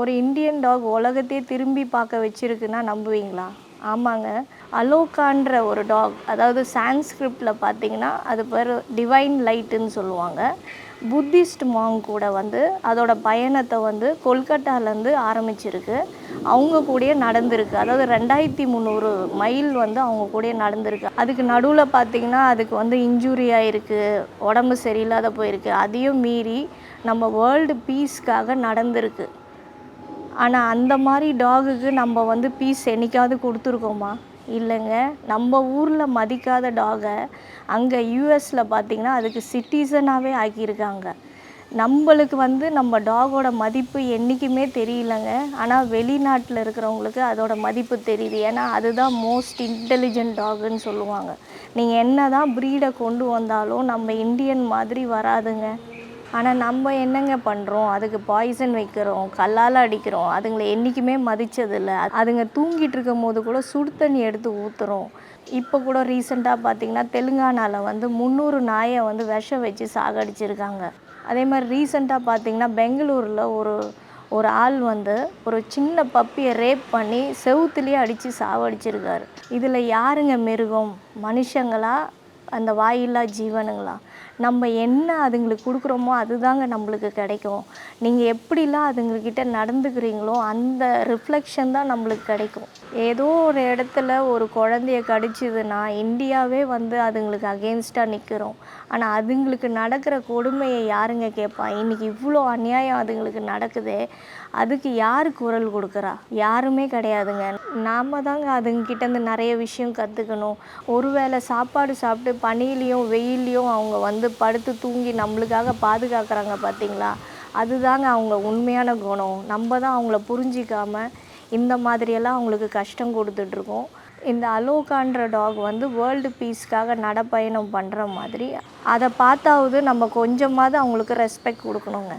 ஒரு Indian talk உலகத்தையே திரும்பி பார்க்க வச்சிருக்குன்னா நம்புவீங்களா? ஆமாங்க. அலோகான்ற ஒரு டாக், அதாவது சான்ஸ்கிரிப்டில் பார்த்தீங்கன்னா அது பேர் டிவைன் லைட்டுன்னு சொல்லுவாங்க. புத்திஸ்ட் மாங்க் கூட வந்து அதோட பயணத்தை வந்து கொல்கட்டாலேருந்து ஆரம்பிச்சிருக்கு. அவங்க கூடயே நடந்திருக்கு. அதாவது 2300 மைல் வந்து அவங்க கூடயே நடந்திருக்கு. அதுக்கு நடுவில் பார்த்தீங்கன்னா அதுக்கு வந்து இன்ஜுரி ஆகிருக்கு, உடம்பு சரியில்லாத போயிருக்கு. அதையும் மீறி நம்ம வேர்ல்டு பீஸ்க்காக நடந்திருக்கு. ஆனால் அந்த மாதிரி டாகுக்கு நம்ம வந்து பீஸ் என்னைக்காவது கொடுத்துருக்கோமா? இல்லைங்க. நம்ம ஊரில் மதிக்காத டாகை அங்கே யூஎஸில் பார்த்திங்கன்னா அதுக்கு சிட்டிசனாகவே ஆக்கியிருக்காங்க. நம்மளுக்கு வந்து நம்ம டாகோட மதிப்பு என்றைக்குமே தெரியலங்க. ஆனால் வெளிநாட்டில் இருக்கிறவங்களுக்கு அதோட மதிப்பு தெரியுது. ஏன்னா அதுதான் மோஸ்ட் இன்டெலிஜென்ட் டாகுன்னு சொல்லுவாங்க. நீங்கள் என்ன தான் ப்ரீடை கொண்டு வந்தாலும் நம்ம இந்தியன் மாதிரி வராதுங்க. ஆனால் நம்ம என்னங்க பண்ணுறோம்? அதுக்கு பாய்சன் வைக்கிறோம், கல்லால் அடிக்கிறோம். அதுங்களை என்றைக்குமே மதித்ததில்ல. அதுங்க தூங்கிட்டு இருக்கும் போது கூட சுடு தண்ணி எடுத்து ஊற்றுறோம். இப்போ கூட ரீசெண்டாக பார்த்திங்கன்னா தெலுங்கானாவில் வந்து 300 நாயை வந்து விஷம் வச்சு சாகடிச்சிருக்காங்க. அதே மாதிரி ரீசெண்டாக பார்த்திங்கன்னா பெங்களூரில் ஒரு ஆள் வந்து ஒரு சின்ன பப்பியை ரேப் பண்ணி செவுத்துலேயே அடித்து சாவடிச்சிருக்காரு. இதில் யாருங்க மிருகம்? மனுஷங்களா, அந்த வாயில்லா ஜீவனுங்களா? நம்ம என்ன அதுங்களுக்கு கொடுக்குறோமோ அதுதாங்க நம்மளுக்கு கிடைக்கும். நீங்கள் எப்படிலாம் அதுங்கக்கிட்ட நடந்துக்கிறீங்களோ அந்த ரிஃப்ளெக்ஷன் தான் நம்மளுக்கு கிடைக்கும். ஏதோ ஒரு இடத்துல ஒரு குழந்தைய கடிச்சிதுன்னா இந்தியாவே வந்து அதுங்களுக்கு அகெயின்ஸ்டாக நிற்கிறோம். ஆனால் அதுங்களுக்கு நடக்கிற கொடுமையை யாருங்க கேட்பா? இன்றைக்கி இவ்வளோ அநியாயம் அதுங்களுக்கு நடக்குதே, அதுக்கு யார் குரல் கொடுக்குறா? யாருமே கிடையாதுங்க. நாம் தாங்க அதுங்கக்கிட்டேருந்து நிறைய விஷயம் கற்றுக்கணும். ஒரு வேளை சாப்பாடு சாப்பிட்டு பனிலையும் வெயில்லையும் அவங்க வந்து படுத்து தூங்கி நம்மளுக்காக பாதுகாக்கிறாங்க பார்த்தீங்களா? அதுதாங்க அவங்க உண்மையான குணம். நம்ம தான் அவங்கள புரிஞ்சிக்காமல் இந்த மாதிரியெல்லாம் அவங்களுக்கு கஷ்டம் கொடுத்துட்ருக்கோம். இந்த அலோகான்ற டாக் வந்து வேர்ல்டு பீஸ்க்காக நடப்பயணம் பண்ணுற மாதிரி, அதை பார்த்தாவது நம்ம கொஞ்சமாவது அவங்களுக்கு ரெஸ்பெக்ட் கொடுக்கணுங்க.